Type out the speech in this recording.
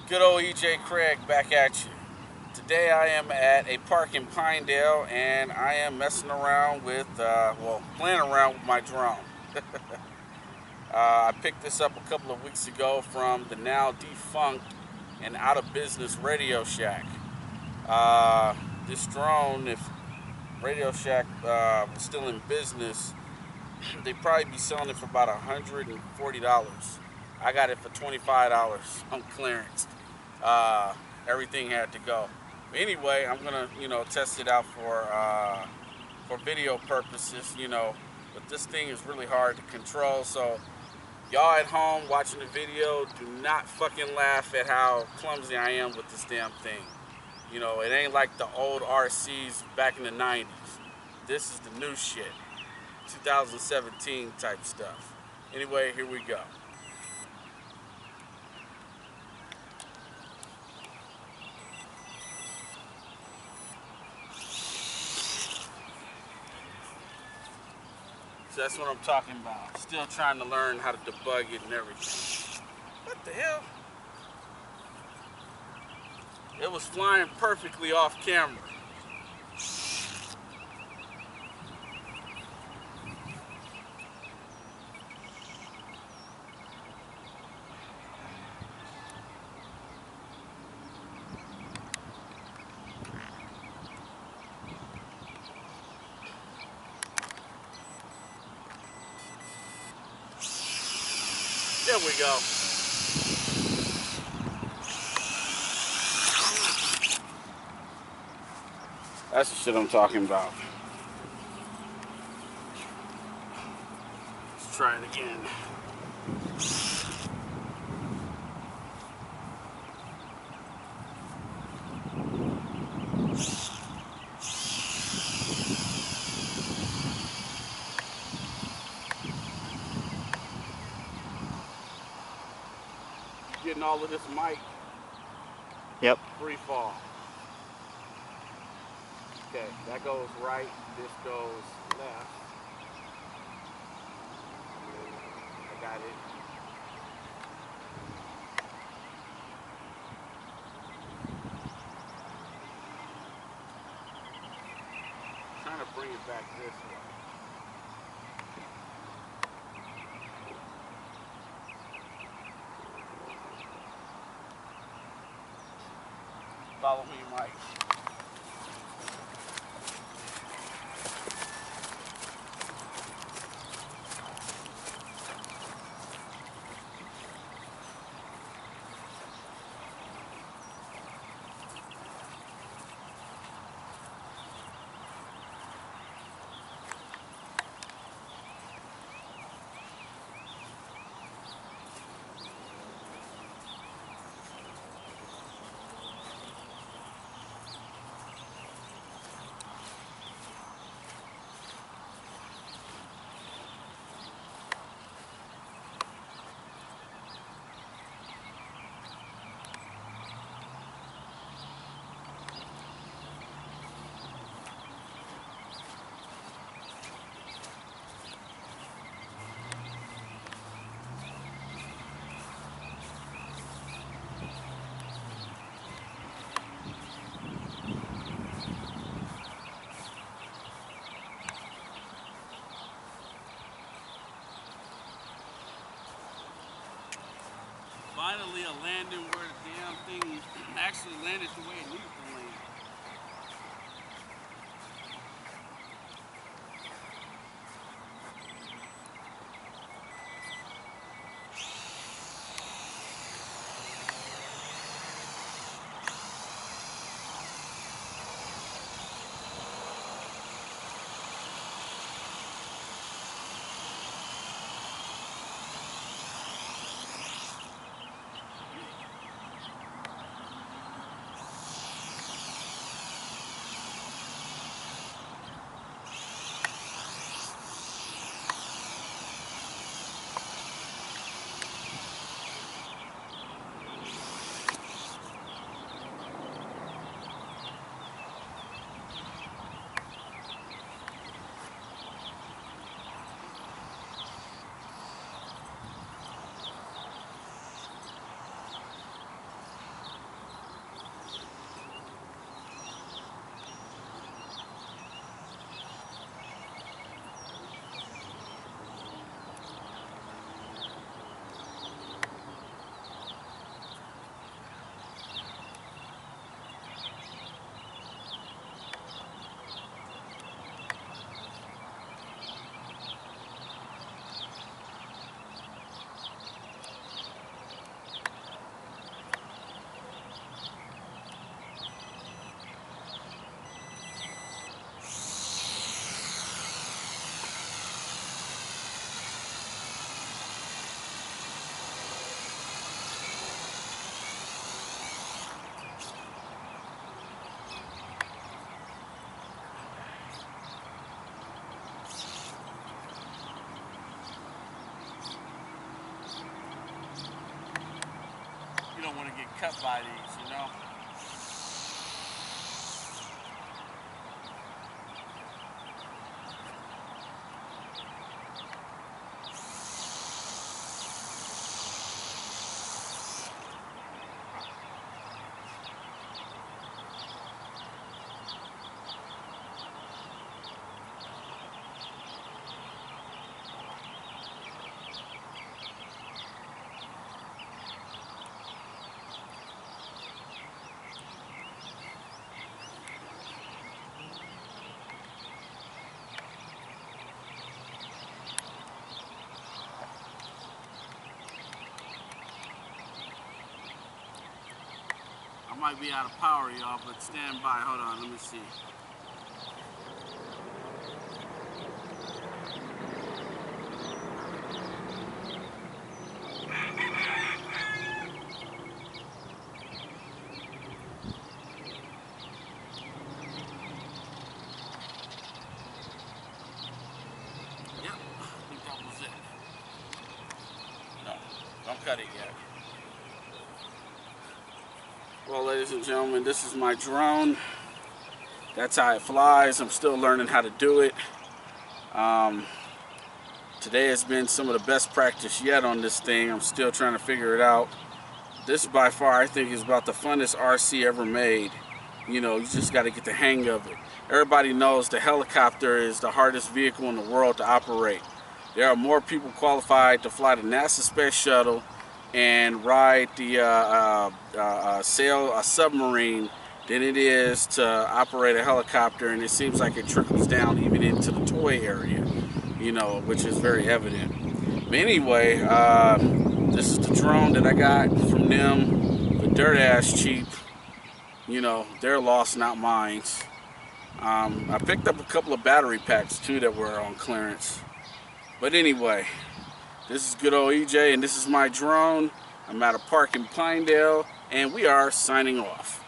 Good old EJ Craig back at you. Today I am at a park in Pinedale and I am messing around with, playing around with my drone. I picked this up a couple of weeks ago from the now defunct and out of business Radio Shack. Uh, this drone, if Radio Shack was still in business, they'd probably be selling it for about $140. I got it for $25 on clearance. Uh, Everything had to go. But anyway, I'm gonna test it out for video purposes. But this thing is really hard to control. So y'all at home watching the video, do not fucking laugh at how clumsy I am with this damn thing. It ain't like the old RCs back in the 90s. This is the new shit. 2017 type stuff. Anyway, here we go. So that's what I'm talking about. Still trying to learn how to debug it and everything. What the hell? It was flying perfectly off camera. There we go. That's the shit I'm talking about. Let's try it again. Getting all of this mic. Yep. Free fall. Okay, that goes right, this goes left. I got it. Trying to bring it back this way. Follow me, Mike. Finally a landing where the damn thing actually landed the way it needed to land. don't want to get cut by these, you know. I might be out of power, y'all, but stand by. Hold on, let me see. Yep, I think that was it. No, don't cut it yet. Well, ladies and gentlemen, this is my drone. That's how it flies. I'm still learning how to do it. Today has been some of the best practice yet on this thing. I'm still trying to figure it out. This by far, I think, is about the funnest RC ever made. You know, you just got to get the hang of it. Everybody knows the helicopter is the hardest vehicle in the world to operate. There are more people qualified to fly the NASA Space Shuttle and ride the sail a submarine than it is to operate a helicopter, and it seems like it trickles down even into the toy area, you know, which is very evident. But anyway, this is the drone that I got from them, the dirt ass cheap. You know, their loss, not mine. I picked up a couple of battery packs too that were on clearance. But anyway, this is good old EJ, and this is my drone. I'm at a park in Pinedale, and we are signing off.